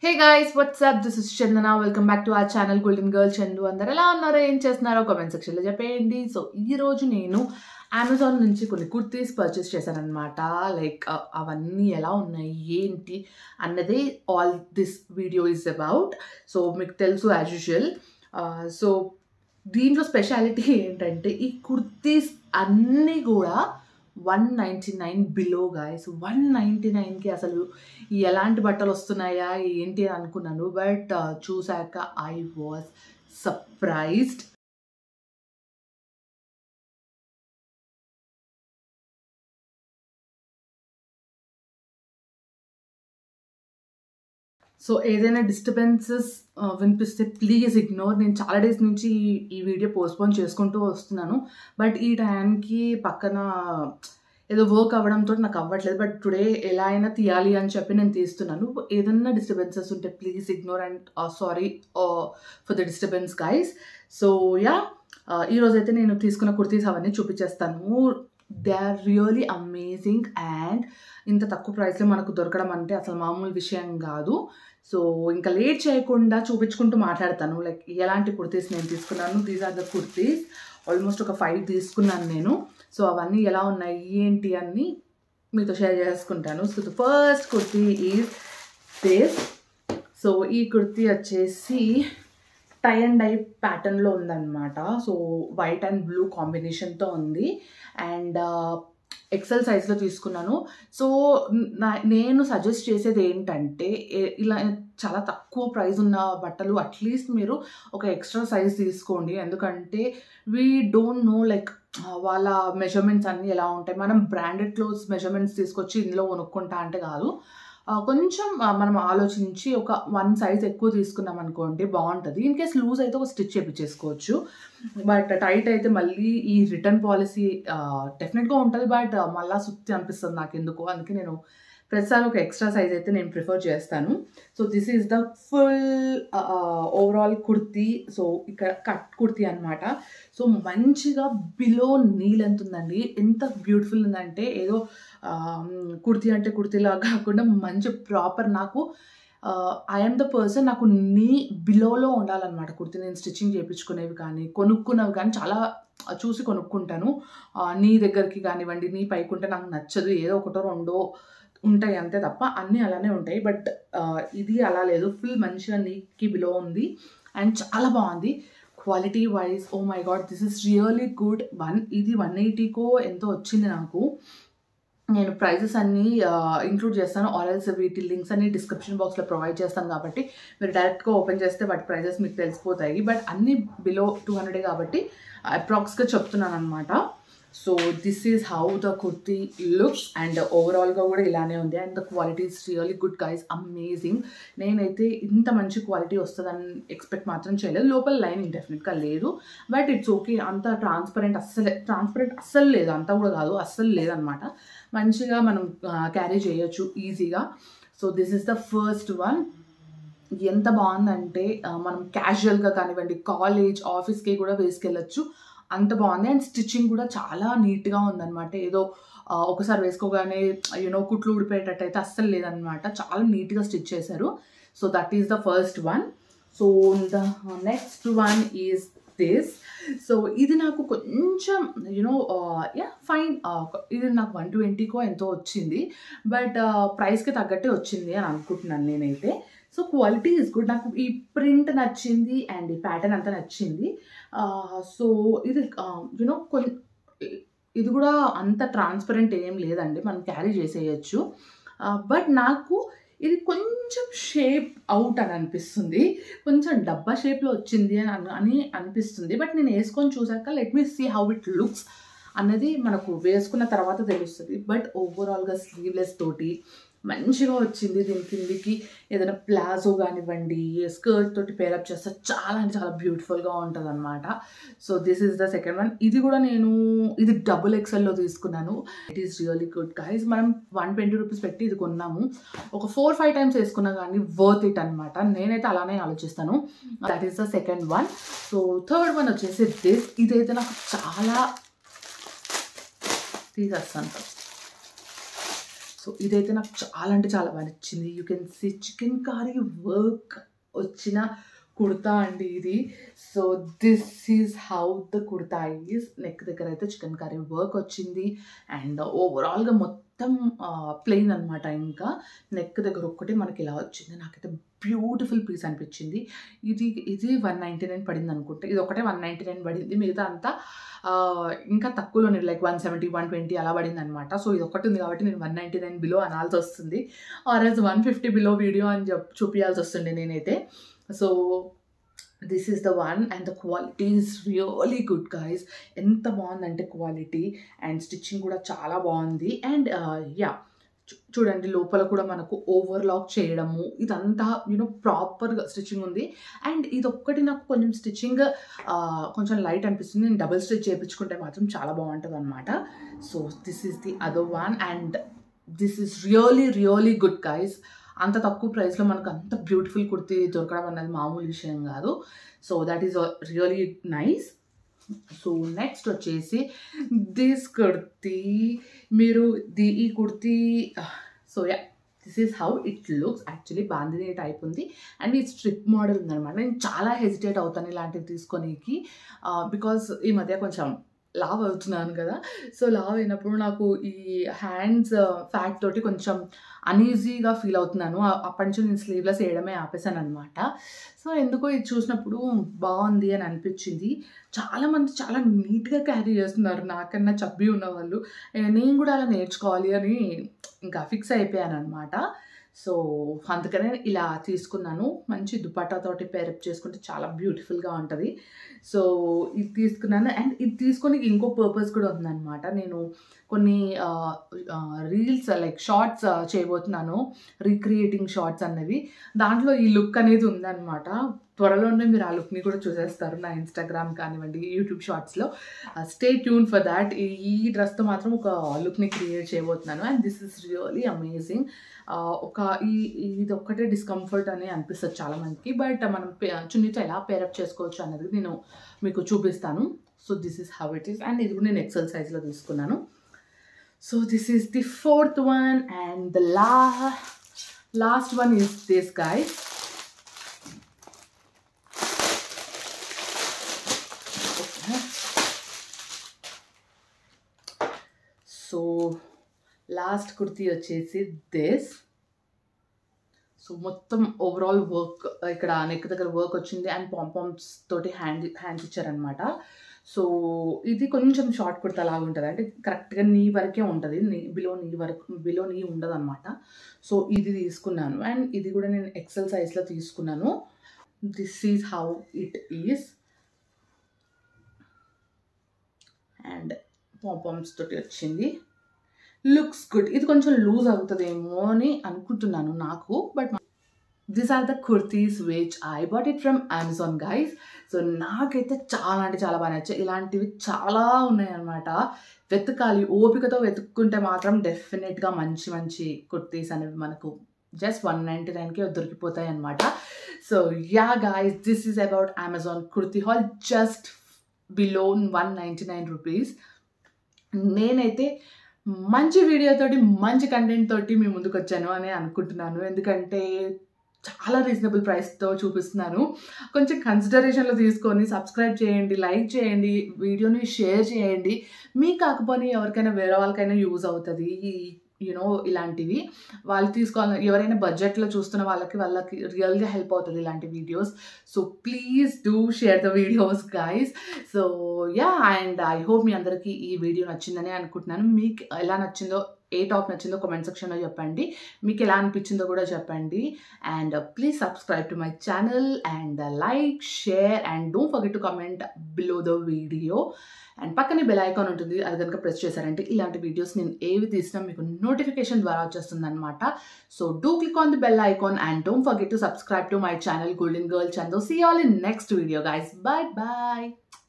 Hey guys, what's up? This is Chandana. Welcome back to our channel Golden Girl Chandu. అందరూ ఎలా ఉన్నారో ఏం చేస్తున్నారో కామెంట్ సెక్షన్లో చెప్పేయండి. సో ఈ రోజు నేను అమెజాన్ నుంచి కొన్ని కుర్తీస్ పర్చేస్ చేశానన్నమాట. లైక్ అవన్నీ ఎలా ఉన్నాయి ఏంటి అన్నదే all this video is about. So మీకు తెలుసు యాజ్ యూజువల్. సో దీంట్లో స్పెషాలిటీ ఏంటంటే ఈ కుర్తీస్ అన్నీ కూడా 199 బిలో గాయస్. 199కి అసలు ఎలాంటి బట్టలు వస్తున్నాయా ఏంటి అని అనుకున్నాను. బట్ చూసాక ఐ వాజ్ సర్ప్రైజ్డ్. సో ఏదైనా డిస్టర్బెన్సెస్ వినిపిస్తే ప్లీజ్ ఇగ్నోర్. నేను చాలా డేస్ నుంచి ఈ వీడియో పోస్ట్పోన్ చేసుకుంటూ వస్తున్నాను. బట్ ఈ టైంకి పక్కన ఏదో వర్క్ అవ్వడంతో నాకు అవ్వట్లేదు. బట్ టుడే ఎలా అయినా తీయాలి అని చెప్పి నేను తీస్తున్నాను. ఏదైనా డిస్టర్బెన్సెస్ ఉంటే please ignore and sorry for the disturbance guys. So yeah, ఈరోజైతే నేను తీసుకున్న కుర్తీస్ అవన్నీ చూపించేస్తాను. They are really amazing and ఇంత తక్కువ ప్రైస్లో మనకు దొరకడం అంటే అసలు మామూలు విషయం కాదు. సో ఇంకా లేట్ చేయకుండా చూపించుకుంటూ మాట్లాడతాను లైక్ ఎలాంటి కుర్తీస్ నేను తీసుకున్నాను. These are the kurtis. Almost ఒక 5 తీసుకున్నాను నేను. సో అవన్నీ ఎలా ఉన్నాయి ఏంటి అన్నీ మీతో షేర్ చేసుకుంటాను. So the first kurti is this. So ఈ కుర్తీ వచ్చేసి టై అండ్ డై ప్యాటర్న్లో ఉందన్నమాట. సో వైట్ అండ్ బ్లూ కాంబినేషన్తో ఉంది అండ్ ఎక్సెల్ సైజ్లో తీసుకున్నాను. సో నేను సజెస్ట్ చేసేది ఏంటంటే ఇలా చాలా తక్కువ ప్రైస్ ఉన్న బట్టలు అట్లీస్ట్ మీరు ఒక ఎక్స్ట్రా సైజ్ తీసుకోండి. ఎందుకంటే వీ డోంట్ నో లైక్ వాళ్ళ మెజర్మెంట్స్ అన్నీ ఎలా ఉంటాయి. మనం బ్రాండెడ్ క్లోత్స్ మెజర్మెంట్స్ తీసుకొచ్చి ఇందులో కొనుక్కుంటా అంటే కాదు. కొంచెం మనం ఆలోచించి ఒక 1 సైజ్ ఎక్కువ తీసుకున్నాం అనుకోండి బాగుంటుంది. ఇన్ కేస్ లూజ్ అయితే ఒక స్టిచ్ చేయించేసుకోవచ్చు. బట్ టైట్ అయితే మళ్ళీ ఈ రిటర్న్ పాలసీ డెఫినెట్గా ఉంటుంది. బట్ మళ్ళీ సుత్తి అనిపిస్తుంది నాకు ఎందుకు. అందుకే నేను ప్రతిసారి ఒక ఎక్స్ట్రా సైజ్ అయితే నేను ప్రిఫర్ చేస్తాను. So this is the full overall kurti. So ఇక్కడ కట్ కుర్తీ అనమాట. సో మంచిగా బిలో నీ లెంత్ ఉందండి. ఎంత బ్యూటిఫుల్ ఉందంటే ఏదో కుర్తీ అంటే కుర్తీలా కాకుండా మంచి ప్రాపర్ నాకు ఐఎమ్ ద పర్సన్ నాకు నీ బిలోలో ఉండాలన్నమాట కుర్తీ. నేను స్టిచ్చింగ్ చేయించుకునేవి కానీ కొనుక్కున్నవి కానీ చాలా చూసి కొనుక్కుంటాను. నీ దగ్గరికి కానివ్వండి నీ పైకుంటే నాకు నచ్చదు. ఏదో ఒకటో రెండో ఉంటాయి అంతే తప్ప అన్నీ అలానే ఉంటాయి. బట్ ఇది అలా లేదు. ఫుల్ మంచిగా నీకి బిలో ఉంది అండ్ చాలా బాగుంది quality wise. Oh my God, this is really good. ఇది 180కో ఎంతో వచ్చింది నాకు. నేను ప్రైజెస్ అన్నీ ఇంక్లూడ్ చేస్తాను. ఆర్ఎల్స్ వీటి లింక్స్ అన్ని డిస్క్రిప్షన్ బాక్స్లో ప్రొవైడ్ చేస్తాను కాబట్టి మీరు డైరెక్ట్గా ఓపెన్ చేస్తే వాటి ప్రైజెస్ మీకు తెలిసిపోతాయి. బట్ అన్నీ బిలో 200 కాబట్టి అప్రాక్స్గా చెప్తున్నాను అనమాట. So this is how the kurti looks and ఓవరాల్గా కూడా ఇలానే ఉంది. And the quality is really good guys, amazing. నేనైతే ఇంత మంచి క్వాలిటీ వస్తుందని ఎక్స్పెక్ట్ మాత్రం చేయలేదు. లోపల లైనింగ్ డెఫినెట్గా లేదు. But it's okay. అంత ట్రాన్స్పరెంట్ అస్సలు లేదు. అంతా కూడా కాదు, అస్సలు లేదనమాట. మంచిగా మనం క్యారీ చేయొచ్చు ఈజీగా. So this is the first one. ఎంత బాగుందంటే మనం క్యాజువల్గా కానివ్వండి కాలేజ్ ఆఫీస్కి కూడా వేసుకెళ్ళచ్చు, అంత బాగుంది. అండ్ స్టిచ్చింగ్ కూడా చాలా నీట్గా ఉందన్నమాట. ఏదో ఒకసారి వేసుకోగానే యూనో కుట్లు ఊడిపోయేటట్టు అయితే అస్సలు లేదనమాట. చాలా నీట్గా స్టిచ్ చేశారు. So that is the first one. So the next one is this. So ఇది నాకు కొంచెం యూనో యా ఫైన్. ఇది నాకు 120కో ఎంతో వచ్చింది. బట్ ప్రైస్కి తగ్గట్టే వచ్చింది అని అనుకుంటున్నాను నేనైతే. So quality is good. నాకు ఈ ప్రింట్ నచ్చింది అండ్ ఈ ప్యాటర్న్ అంతా నచ్చింది. సో ఇది యూనో ఇది కూడా అంత ట్రాన్స్పరెంట్ ఏం లేదండి, మనం క్యారీ చేసేయచ్చు. బట్ నాకు ఇది కొంచెం షేప్ అవుట్ అని అనిపిస్తుంది. కొంచెం డబ్బా షేప్లో వచ్చింది అని అనిపిస్తుంది. బట్ నేను వేసుకొని చూసాక let me see how it looks అన్నది మనకు వేసుకున్న తర్వాత తెలుస్తుంది. బట్ ఓవరాల్గా స్లీవ్లెస్ తోటి మంచిగా వచ్చింది. దీని కిందికి ఏదైనా ప్లాజో కానివ్వండి స్కర్ట్ తోటి పేరప్ చేస్తే చాలా అంటే చాలా బ్యూటిఫుల్గా ఉంటుంది అనమాట. So this is the second one. ఇది కూడా నేను ఇది XXL తీసుకున్నాను. It is really good guys. మనం 120 రూపీస్ పెట్టి ఇది కొన్నాము. ఒక 4-5 టైమ్స్ వేసుకున్నా కానీ వర్త్ ఇట్ అనమాట. నేనైతే అలానే ఆలోచిస్తాను. That is the second one. So third one వచ్చేసి దిస్. ఇదైతే నాకు చాలా తీసేస్తాను. సో ఇదైతే నాకు చాలా అంటే చాలా బాగా నచ్చింది. You can see chikankari work వచ్చిన కుర్తా అండి ఇది. So this is how the kurta is. Neck దగ్గర అయితే చికెన్ కర్రీ వర్క్ వచ్చింది అండ్ ఓవరాల్గా మొత్తం ప్లెయిన్ అనమాట. ఇంకా నెక్ దగ్గర ఒక్కటి మనకి ఇలా వచ్చింది. నాకైతే బ్యూటిఫుల్ పీస్ అనిపించింది. ఇది 199 పడింది అనుకుంటే, ఇది ఒకటే 199 పడింది. మిగతా అంతా ఇంకా తక్కువలోనే లైక్ 170 120 అలా పడింది అనమాట. సో ఇది ఒకటి ఉంది కాబట్టి నేను 199 బిలో అనాల్సి వస్తుంది, ఆర్ఎస్ 150 బిలో వీడియో అని చూపించాల్సి వస్తుంది నేనైతే. So this is the one and the quality is really good guys. ఎంత బాగుందంటే క్వాలిటీ అండ్ స్టిచ్చింగ్ కూడా చాలా బాగుంది. అండ్ యా చూడండి లోపల కూడా మనకు ఓవర్లాక్ చేయడము ఇదంతా ప్రాపర్గా స్టిచ్చింగ్ ఉంది. అండ్ ఇది ఒక్కటి నాకు కొంచెం స్టిచ్చింగ్ కొంచెం లైట్ అనిపిస్తుంది. నేను డబుల్ స్టిచ్ చేయించుకుంటే మాత్రం చాలా బాగుంటుంది అనమాట. So this is the other one and this is really good guys. అంత తక్కువ ప్రైస్లో మనకు అంత బ్యూటిఫుల్ కుర్తీ దొరకడం అన్నది మామూలు విషయం కాదు. So that is really nice. So next వచ్చేసి దిస్ కుర్తీ. మీరు ఈ kurti so yeah this is how it looks. Actually bandhani type ఉంది అండ్ ఈ స్ట్రిప్ మోడల్ ఉందన్నమాట. నేను చాలా హెజిటేట్ అవుతాను ఇలాంటివి తీసుకోనికి, బికాస్ ఈ మధ్య కొంచెం లావ్ అవుతున్నాను కదా. సో లావ్ అయినప్పుడు నాకు ఈ హ్యాండ్స్ ఫ్యాట్ తోటి కొంచెం అన్ఈజీగా ఫీల్ అవుతున్నాను. అప్పటి నుంచి నేను స్లీవ్లెస్ వేయడమే ఆపేసాను అనమాట. సో ఎందుకో ఇది చూసినప్పుడు బాగుంది అని అనిపించింది. చాలామంది చాలా నీట్గా క్యారీ చేస్తున్నారు నాకన్నా చబ్బీ ఉన్న వాళ్ళు. నేను కూడా అలా నేర్చుకోవాలి అని ఇంకా ఫిక్స్ అయిపోయాను అనమాట. సో అందుకనే ఇలా తీసుకున్నాను. మంచి దుపట్టాతోటి పేరప్ చేసుకుంటే చాలా బ్యూటిఫుల్గా ఉంటుంది. సో ఇది తీసుకున్నాను అండ్ ఇది తీసుకొని ఇంకో పర్పస్ కూడా ఉందన్నమాట. నేను కొన్ని రీల్స్ లైక్ షార్ట్స్ చేయబోతున్నాను, రీక్రియేటింగ్ షార్ట్స్ అన్నవి. దాంట్లో ఈ లుక్ అనేది ఉందన్నమాట. త్వరలోనే మీరు ఆ లుక్ని కూడా చూసేస్తారు నా ఇన్స్టాగ్రామ్ కానివ్వండి, యూట్యూబ్ షార్ట్స్లో. Stay tune for that. ఈ డ్రెస్తో మాత్రం ఒక లుక్ని క్రియేట్ చేయబోతున్నాను and this is really amazing. ఇది ఒక్కటే డిస్కంఫర్ట్ అని అనిపిస్తుంది చాలామందికి, బట్ మనం చున్నీతో ఎలా పేరప్ చేసుకోవచ్చు అనేది నేను మీకు చూపిస్తాను. So this is how it is and ఇది కూడా నేను ఎక్సెల్ సైజ్లో తీసుకున్నాను. So this is the fourth one and the last one is this guys. So last kurti వచ్చేసి దిస్. సో మొత్తం ఓవరాల్ వర్క్ ఇక్కడ నెక్ దగ్గర వర్క్ వచ్చింది అండ్ పాంపామ్స్ తోటి హ్యాండ్స్ ఇచ్చారనమాట. సో ఇది కొంచెం షార్ట్ కుర్తా లాగా ఉంటుంది, అంటే కరెక్ట్గా నీ వరకే ఉంటుంది, బిలో నీ ఉండదు అనమాట. సో ఇది తీసుకున్నాను అండ్ ఇది కూడా నేను ఎక్సెల్ సైజ్లో తీసుకున్నాను. This is how it is and pompoms తోటి వచ్చింది. Looks good. ఇది కొంచెం లూజ్ అవుతుందేమో అని అనుకుంటున్నాను నాకు, but these are the kurtis which I bought it from Amazon guys. So నాకైతే చాలా అంటే చాలా బాగా నచ్చాయి. ఇలాంటివి చాలా ఉన్నాయన్నమాట. వెతకాలి, ఓపికతో వెతుక్కుంటే మాత్రం డెఫినెట్గా మంచి మంచి కుర్తీస్ అనేవి మనకు జస్ట్ 199కే దొరికిపోతాయి అనమాట. So yeah guys, this is about Amazon kurti hall just below 199 rupees. నేనైతే మంచి వీడియోతోటి మంచి కంటెంట్ తోటి మీ ముందుకు వచ్చాను అని అనుకుంటున్నాను, ఎందుకంటే చాలా రీజనబుల్ ప్రైస్తో చూపిస్తున్నాను. కొంచెం కన్సిడరేషన్లో తీసుకొని సబ్స్క్రైబ్ చేయండి, లైక్ చేయండి, వీడియోని షేర్ చేయండి. మీకు కాకపోతే ఎవరికైనా వేరే వాళ్ళకైనా యూజ్ అవుతుంది ఇలాంటివి. వాళ్ళు తీసుకోవాలి, ఎవరైనా బడ్జెట్లో చూస్తున్న వాళ్ళకి రియల్గా హెల్ప్ అవుతుంది ఇలాంటి videos. So please do share the videos guys. So yeah, and I hope మీ అందరికీ ఈ వీడియో నచ్చిందని అనుకుంటున్నాను. మీకు ఎలా నచ్చిందో, ఏ టాప్ నచ్చిందో కామెంట్ సెక్షన్లో చెప్పండి. మీకు ఎలా అనిపించిందో కూడా చెప్పండి. And please subscribe to my channel and like, share and don't forget to comment below the video. And పక్కనే బెల్ ఐకాన్ ఉంటుంది, అది కనుక ప్రెస్ చేశారంటే ఇలాంటి వీడియోస్ నేను ఏవి తీసినా మీకు నోటిఫికేషన్ ద్వారా వచ్చేస్తుంది అనమాట. So do click on the bell icon and don't forget to subscribe to my channel Golden Girl Chandu. See all in next video guys. Bye bye.